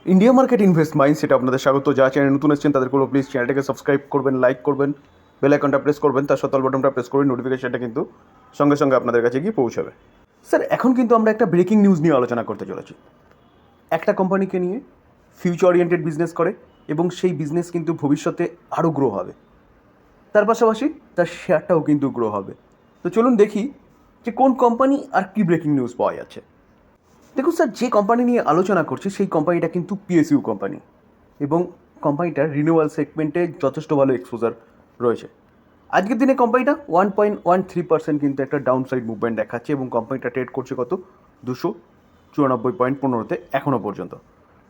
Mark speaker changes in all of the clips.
Speaker 1: India market invest mind সেটা আপনাদের স্বাগত। যা চ্যানেল নতুন এসেছেন তাদেরগুলো প্লিজ চ্যানেলটাকে সাবস্ক্রাইব করবেন, লাইক করবেন, বেল আইকনটা প্রেস করবেন, তার সাথে অল বাটনটা প্রেস করবেন, নোটিফিকেশনটা কিন্তু সঙ্গে সঙ্গে আপনাদের কাছে গিয়ে পৌঁছাবে। স্যার, এখন কিন্তু আমরা একটা ব্রেকিং নিউজ নিয়ে আলোচনা করতে চলেছি। একটা কোম্পানিকে নিয়ে ফিউচার ওরিয়েন্টেড বিজনেস করে এবং সেই বিজনেস কিন্তু ভবিষ্যতে আরও গ্রো হবে, তার পাশাপাশি তার শেয়ারটাও কিন্তু গ্রো হবে। তো চলুন দেখি যে কোন কোম্পানি আর কি ব্রেকিং নিউজ পাওয়া যাচ্ছে। দেখুন স্যার, যে কোম্পানি নিয়ে আলোচনা করছি সেই কোম্পানিটা কিন্তু পিএসইউ কোম্পানি এবং কোম্পানিটার রিনিউয়াল সেগমেন্টে যথেষ্ট ভালো এক্সপোজার রয়েছে। আজকের দিনে কোম্পানিটা 1.13% কিন্তু একটা ডাউন সাইড মুভমেন্ট দেখাচ্ছে এবং কোম্পানিটা ট্রেড করছে কত 294.15 এখনও পর্যন্ত।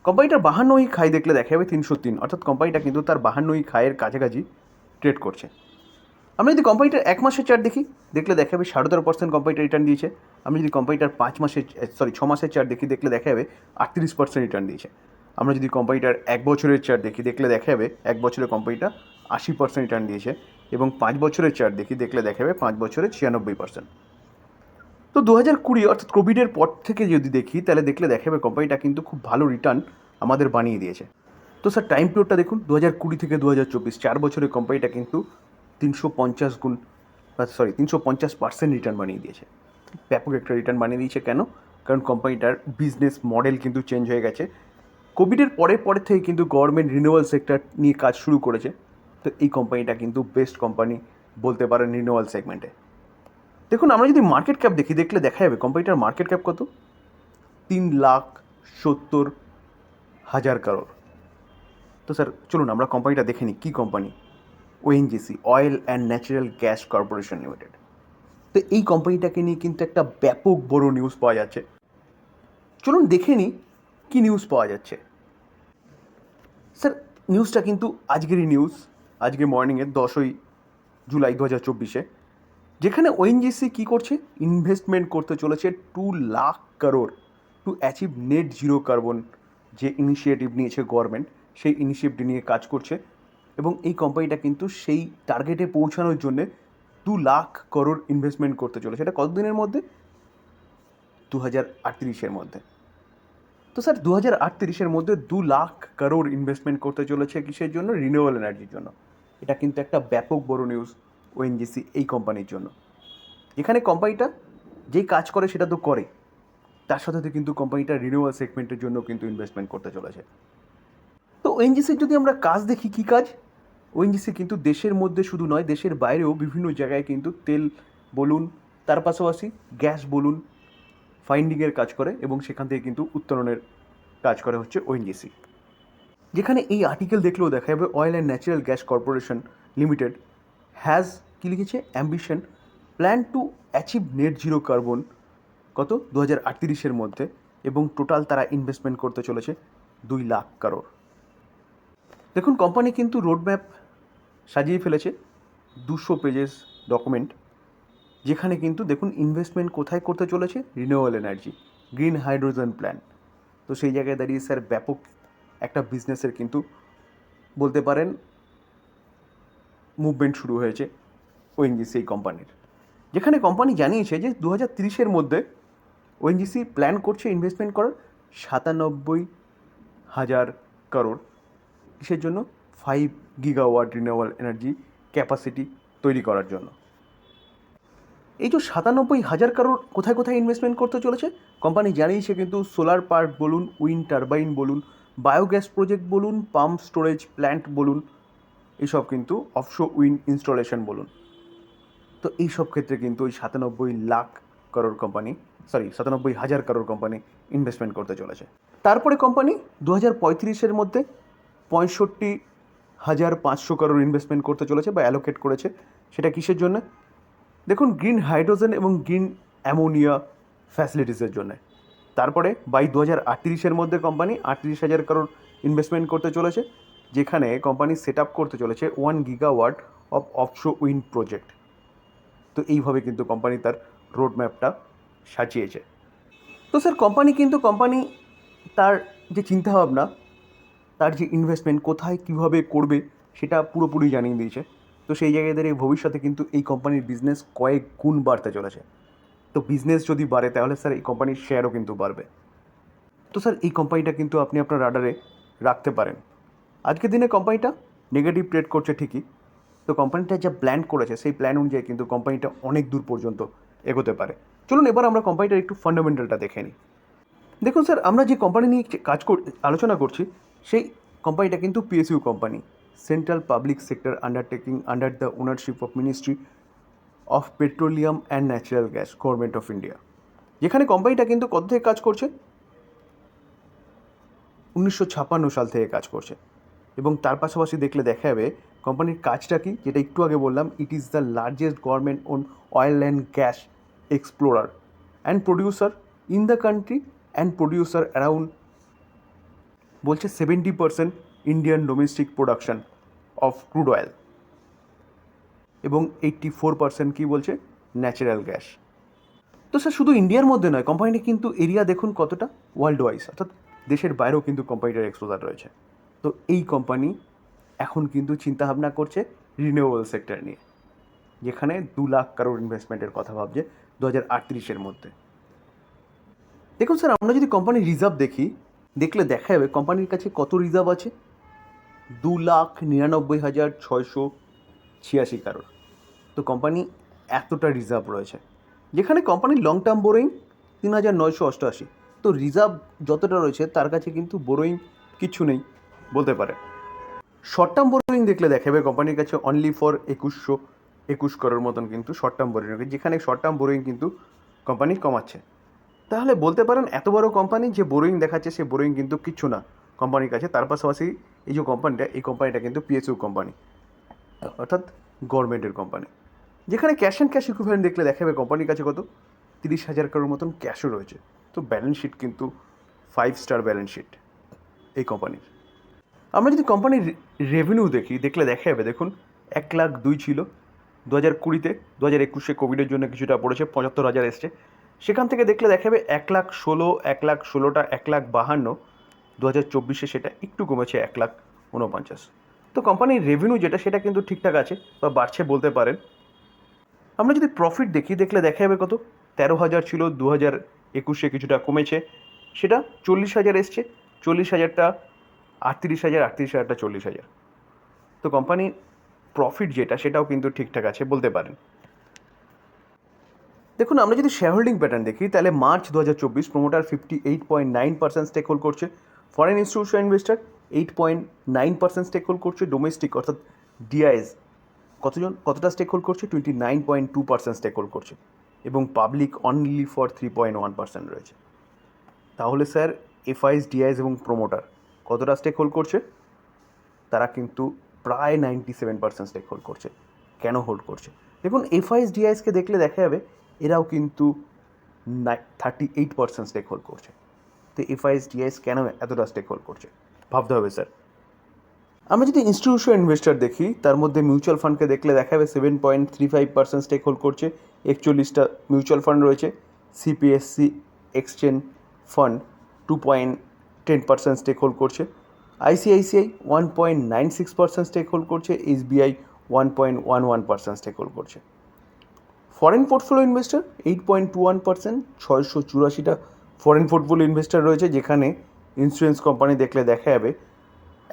Speaker 1: কোম্পানিটার 52 খাই দেখলে দেখা যাবে 303, অর্থাৎ কোম্পানিটা কিন্তু তার 52 খাইয়ের কাছাকাছি ট্রেড করছে। আমরা যদি কোম্পানিটার এক মাসের চার্ট দেখলে দেখা যাবে 13.5% কোম্পানিটা রিটার্ন দিয়েছে। আমরা যদি কোম্পানিটার 6 মাসের চার্ট দেখলে দেখা যাবে 38% রিটার্ন দিয়েছে। আমরা যদি কোম্পানিটার এক বছরের চার্ট দেখলে দেখা যাবে এক বছরে কোম্পানিটা 80% রিটার্ন দিয়েছে এবং 5 বছরের চার্ট দেখলে দেখা যাবে 5 বছরে 96%। তো 2020 অর্থাৎ কোভিডের পর থেকে যদি দেখি তাহলে দেখলে দেখা যাবে কোম্পানিটা কিন্তু খুব ভালো রিটার্ন আমাদের বানিয়ে দিয়েছে। তো স্যার, টাইম পিরিয়ডটা দেখুন, 2020 থেকে 2024 4 বছরের কোম্পানিটা কিন্তু 350% রিটার্ন বানিয়ে দিয়েছে। ব্যাপক একটা রিটার্ন বানিয়ে দিয়েছে। কেন? কারণ কোম্পানিটার বিজনেস মডেল কিন্তু চেঞ্জ হয়ে গেছে। কোভিডের পরে থেকে কিন্তু গভর্নমেন্ট রিনিউয়াল সেক্টর নিয়ে কাজ শুরু করেছে। তো এই কোম্পানিটা কিন্তু বেস্ট কোম্পানি বলতে পারেন রিনিউয়াল সেগমেন্টে। দেখুন, আমরা যদি মার্কেট ক্যাপ দেখলে দেখা যাবে কোম্পানিটার মার্কেট ক্যাপ কত, 3,70,000 কারোর। তো স্যার চলুন আমরা কোম্পানিটা দেখে নিই কী company. ONGC, oil and natural gas corporation limited. তো এই কোম্পানিটাকে নিয়ে কিন্তু একটা ব্যাপক বড় নিউজ পাওয়া যাচ্ছে। চলুন দেখে নিই কী নিউজ পাওয়া যাচ্ছে। স্যার, নিউজটা কিন্তু আজকেরই নিউজ, আজকে মর্নিংয়ে 10ই জুলাই 2024, যেখানে ওএনজিসি কী করছে, ইনভেস্টমেন্ট করতে চলেছে 2,00,000 two achieve net zero carbon. যে ইনিশিয়েটিভ নিয়েছে গভর্নমেন্ট, সেই ইনিশিয়েটিভ নিয়ে কাজ করছে এবং এই কোম্পানিটা কিন্তু সেই টার্গেটে পৌঁছানোর জন্যে 2,00,000 ইনভেস্টমেন্ট করতে চলেছে। এটা কতদিনের মধ্যে? 2038 মধ্যে। তো স্যার, 2038 মধ্যে 2,00,000 ইনভেস্টমেন্ট করতে চলেছে কিসের জন্য? রিনিউয়েবল এনার্জির জন্য। এটা কিন্তু একটা ব্যাপক বড় নিউজ ওএনজিসি এই কোম্পানির জন্য। এখানে কোম্পানিটা যেই কাজ করে সেটা তো করে, তার সাথে সাথে কিন্তু কোম্পানিটা রিনিউয়াল সেগমেন্টের জন্য কিন্তু ইনভেস্টমেন্ট করতে চলেছে। তো ওএনজিসির যদি আমরা কাজ দেখি, কী কাজ? ওএনজিসি কিন্তু দেশের মধ্যে শুধু নয়, দেশের বাইরেও বিভিন্ন জায়গায় কিন্তু তেল বলুন, তার পাশাপাশি গ্যাস বলুন, ফাইন্ডিংয়ের কাজ করে এবং সেখান থেকে কিন্তু উত্তোলনের কাজ করে হচ্ছে ওএনজিসি। যেখানে এই আর্টিকেল দেখলেও দেখা যাবে oil and natural gas corporation limited has কী লিখেছে, ambition plan to achieve net zero carbon কত 2038 মধ্যে, এবং টোটাল তারা ইনভেস্টমেন্ট করতে চলেছে 2,00,000 দেখুন, কোম্পানি কিন্তু রোডম্যাপ সাজিয়ে ফেলেছে 200 পেজেস ডকুমেন্ট, যেখানে কিন্তু দেখুন ইনভেস্টমেন্ট কোথায় করতে চলেছে, renewable energy, green hydrogen plan. তো সেই জায়গায় দাঁড়িয়ে স্যার ব্যাপক একটা বিজনেসের কিন্তু বলতে পারেন মুভমেন্ট শুরু হয়েছে ওএনজিসি এই কোম্পানির, যেখানে কোম্পানি জানিয়েছে যে 2030 মধ্যে ওএনজিসি প্ল্যান করছে ইনভেস্টমেন্ট করার 97,000 কিসের জন্য? 5 গিগাওয়াট রিনিউয়েবল এনার্জি ক্যাপাসিটি তৈরি করার জন্য। এই যে 97,000 কোথায় কোথায় ইনভেস্টমেন্ট করতে চলেছে, কোম্পানি জানিয়েছে কিন্তু সোলার পার্ক বলুন, উইন্ড টারবাইন বলুন, বায়োগ্যাস প্রজেক্ট বলুন, পাম্প স্টোরেজ প্ল্যান্ট বলুন, এইসব কিন্তু অফশো উইন্ড ইনস্টলেশন বলুন। তো এইসব ক্ষেত্রে কিন্তু ওই 97,000 কোম্পানি ইনভেস্টমেন্ট করতে চলেছে। তারপরে কোম্পানি 2035 মধ্যে 65,500 ইনভেস্টমেন্ট করতে চলেছে বা অ্যালোকেট করেছে। সেটা কিসের জন্য? দেখুন, গ্রিন হাইড্রোজেন এবং গ্রিন অ্যামোনিয়া ফ্যাসিলিটিসের জন্য। তারপরে বাই 2038 মধ্যে কোম্পানি 38,000 ইনভেস্টমেন্ট করতে চলেছে, যেখানে কোম্পানি সেট আপ করতে চলেছে 1 গিগাওয়াট অফ অফশো উইন্ড প্রজেক্ট। তো এইভাবে কিন্তু কোম্পানি তার রোড ম্যাপটা সাজিয়েছে। তো স্যার, কোম্পানি তার যে চিন্তাভাবনা, তার যে ইনভেস্টমেন্ট কোথায় কীভাবে করবে সেটা পুরোপুরি জানিয়ে দিয়েছে। তো সেই জায়গায় দাঁড়িয়ে ভবিষ্যতে কিন্তু এই কোম্পানির বিজনেস কয়েক গুণ বাড়তে চলেছে। তো বিজনেস যদি বাড়ে তাহলে স্যার এই কোম্পানির শেয়ারও কিন্তু বাড়বে। তো তো স্যার এই কোম্পানিটা কিন্তু আপনি আপনার রাডারে রাখতে পারেন। আজকের দিনে কোম্পানিটা নেগেটিভ ট্রেড করছে ঠিকই, তো কোম্পানিটা যা প্ল্যান করেছে সেই প্ল্যান অনুযায়ী কিন্তু কোম্পানিটা অনেক দূর পর্যন্ত এগোতে পারে। চলুন এবার আমরা কোম্পানিটার একটু ফান্ডামেন্টালটা দেখে নিই। দেখুন স্যার, আমরা যে কোম্পানি নিয়ে আলোচনা করছি সেই কোম্পানিটা কিন্তু PSU company, central public sector undertaking under the ownership of ministry of petroleum and natural gas, government of India. যেখানে কোম্পানিটা কিন্তু কত থেকে কাজ করছে, 1956 সাল থেকে কাজ করছে। এবং তার পাশাপাশি দেখলে দেখা যাবে কোম্পানির কাজটা কি, যেটা একটু আগে বললাম, it is the largest government own oil and gas explorer and producer in the country and producer around, বলছে 70% Indian domestic production of crude oil এবং 84% কী বলছে, ন্যাচারাল গ্যাস। তো স্যার শুধু ইন্ডিয়ার মধ্যে নয়, কোম্পানিটি কিন্তু এরিয়া দেখুন কতটা, ওয়ার্ল্ড ওয়াইজ, অর্থাৎ দেশের বাইরেও কিন্তু কোম্পানিটার এক্সপোজার রয়েছে। তো এই কোম্পানি এখন কিন্তু চিন্তাভাবনা করছে রিনিউয়েবল সেক্টর নিয়ে, যেখানে 2 লাখ কারোর ইনভেস্টমেন্টের কথা ভাবছে 2038 মধ্যে। দেখুন স্যার, আমরা যদি কোম্পানির রিজার্ভ দেখলে দেখা যাবে কোম্পানির কাছে কত রিজার্ভ আছে, 2,99,686 কারোর। তো কোম্পানি এতটা রিজার্ভ রয়েছে, যেখানে কোম্পানির লং টার্ম বোরোয়িং 3,988। তো রিজার্ভ যতটা রয়েছে তার কাছে কিন্তু বোরোয়িং কিছু নেই বলতে পারে। শর্ট টার্ম বোরোয়িং দেখলে দেখাবে কোম্পানির কাছে অনলি ফর 2121 করোড় মতন কিন্তু শর্ট টার্ম বোরোয়িং রয়েছে, যেখানে শর্ট টার্ম বোরোয়িং কিন্তু কোম্পানি কমাচ্ছে। তাহলে বলতে পারেন এত বড় কোম্পানি যে বোরোয়িং দেখাচ্ছে, সে বোরোয়িং কিন্তু কিচ্ছু না কোম্পানির কাছে। তার পাশাপাশি এই যে কোম্পানিটা কিন্তু পিএসইউ কোম্পানি, অর্থাৎ গভর্নমেন্টের কোম্পানি, যেখানে ক্যাশ অ্যান্ড ক্যাশ ইকুইভ্যালেন্ট দেখলে দেখাবে কোম্পানির কাছে কত, 30,000 করোড় মতন ক্যাশও রয়েছে। তো ব্যালেন্স শিট কিন্তু 5 স্টার ব্যালেন্স শিট এই কোম্পানির। আমরা যদি কোম্পানির রেভিনিউ দেখলে দেখা যাবে, দেখুন 1,02,000 ছিল 2020-তে, 2021-এ কোভিডের জন্য কিছুটা পড়েছে, 75,000 এসছে। সেখান থেকে দেখলে দেখা যাবে 1,16,000টা 1,52,000, 2024-এ সেটা একটু কমেছে 1,49,000। তো কোম্পানির রেভিনিউ যেটা, সেটা কিন্তু ঠিকঠাক আছে বা বাড়ছে বলতে পারেন। আমরা যদি প্রফিট দেখলে দেখা যাবে কত, 13,000 ছিল 2021-এ, কিছুটা কমেছে, সেটা 40,000 এসছে, 40,000টা 38,000, 38,000টা 40,000। তো কোম্পানির প্রফিট যেটা, সেটাও কিন্তু ঠিকঠাক আছে বলতে পারেন। দেখুন আমরা যদি শেয়ার হোল্ডিং প্যাটার্ন দেখি, তাহলে মার্চ 2024 প্রমোটার 58.9% স্টেক হোল্ড করছে, foreign institutional investor 8.9% stake hold করছে, ডোমেস্টিক অর্থাৎ ডিআইএস কতটা স্টেক হোল্ড করছে, 29.2% স্টেক হোল্ড করছে, এবং পাবলিক অনলি ফর 3.1% রয়েছে। তাহলে স্যার এফআইএস, ডিআইএস এবং প্রমোটার কতটা স্টেক হোল্ড করছে, তারা কিন্তু প্রায় 97% স্টেক হোল্ড করছে। কেন হোল্ড করছে, দেখুন এফআইএস ডিআইএসকে দেখলে দেখা যাবে এরাও কিন্তু 38% স্টেক হোল্ড করছে। তো এফআইএস ডিআইএস কেন এতটা স্টেক হোল্ড করছে ভাবতে হবে স্যার। আমরা যদি ইনস্টিটিউশনাল ইনভেস্টার দেখি, তার মধ্যে মিউচুয়াল ফান্ডকে দেখলে দেখা যাবে 7.35% স্টেক হোল্ড করছে, 41টা মিউচুয়াল ফান্ড রয়েছে। CPSC exchange fund 2.10% stake hold করছে, আইসিআইসিআই 1.96% স্টেক হোল্ড করছে, এসবিআই 1.11% স্টেক হোল্ড করছে। ফরেন পোর্টফোলিও ইনভেস্টার 8.21%, 684টা ফরেন পোর্টফোলিও ইনভেস্টার রয়েছে, যেখানে ইন্স্যুরেন্স কোম্পানি দেখলে দেখা যাবে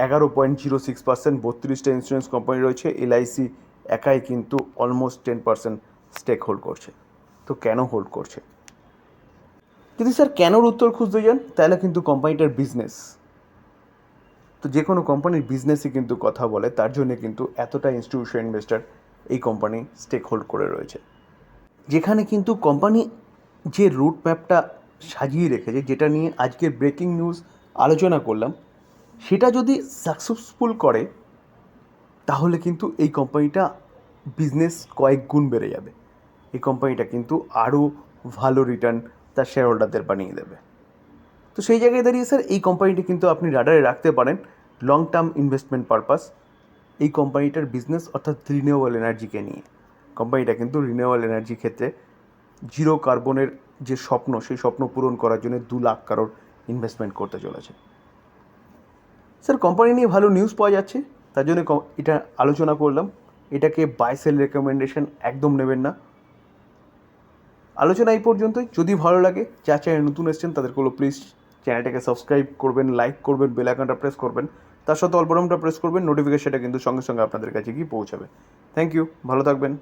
Speaker 1: 11.06%, 32টা ইন্স্যুরেন্স কোম্পানি রয়েছে। এলআইসি একাই কিন্তু অলমোস্ট 10% স্টেক হোল্ড করছে। তো কেন হোল্ড করছে, যদি স্যার কেনর উত্তর খুঁজতে যান, তাহলে কিন্তু কোম্পানিটার বিজনেস, তো যে কোনো কোম্পানির বিজনেসই কিন্তু কথা বলে, তার জন্য কিন্তু এতটা ইনস্টিটিউশনাল ইনভেস্টার এই কোম্পানি স্টেক হোল্ড করে রয়েছে। যেখানে কিন্তু কোম্পানি যে রুট ম্যাপটা সাজিয়ে রেখেছে, যেটা নিয়ে আজকের ব্রেকিং নিউজ আলোচনা করলাম, সেটা যদি সাকসেসফুল করে, তাহলে কিন্তু এই কোম্পানিটা বিজনেস কয়েক গুণ বেড়ে যাবে। এই কোম্পানিটা কিন্তু আরও ভালো রিটার্ন তার শেয়ার হোল্ডারদের বানিয়ে দেবে। তো সেই জায়গায় দাঁড়িয়ে স্যার এই কোম্পানিটি কিন্তু আপনি রাডারে রাখতে পারেন লং টার্ম ইনভেস্টমেন্ট পারপাস। এই কোম্পানিটার বিজনেস অর্থাৎ রিনিউয়েবল এনার্জিকে নিয়ে, কোম্পানিটা কিন্তু রিনিউয়েবল এনার্জি ক্ষেত্রে জিরো কার্বনের যে স্বপ্ন, সেই স্বপ্ন পূরণ করার জন্য 2 লাখ কারোর ইনভেস্টমেন্ট করতে চলেছে। স্যার কোম্পানি নিয়ে ভালো নিউজ পাওয়া যাচ্ছে, তার জন্য এটা আলোচনা করলাম। এটাকে বাই সেল রেকমেন্ডেশন একদম নেবেন না। আলোচনা এই পর্যন্তই। যদি ভালো লাগে, যা চ্যানেল নতুন এসেছেন তাদেরগুলো প্লিজ চ্যানেলটাকে সাবস্ক্রাইব করবেন, লাইক করবেন, বেল আইকনটা প্রেস করবেন, তার সাথে অল বাটনটা প্রেস করবেন, নোটিফিকেশনটা কিন্তু সঙ্গে সঙ্গে আপনাদের কাছে গিয়ে পৌঁছাবে। থ্যাংক ইউ, ভালো থাকবেন।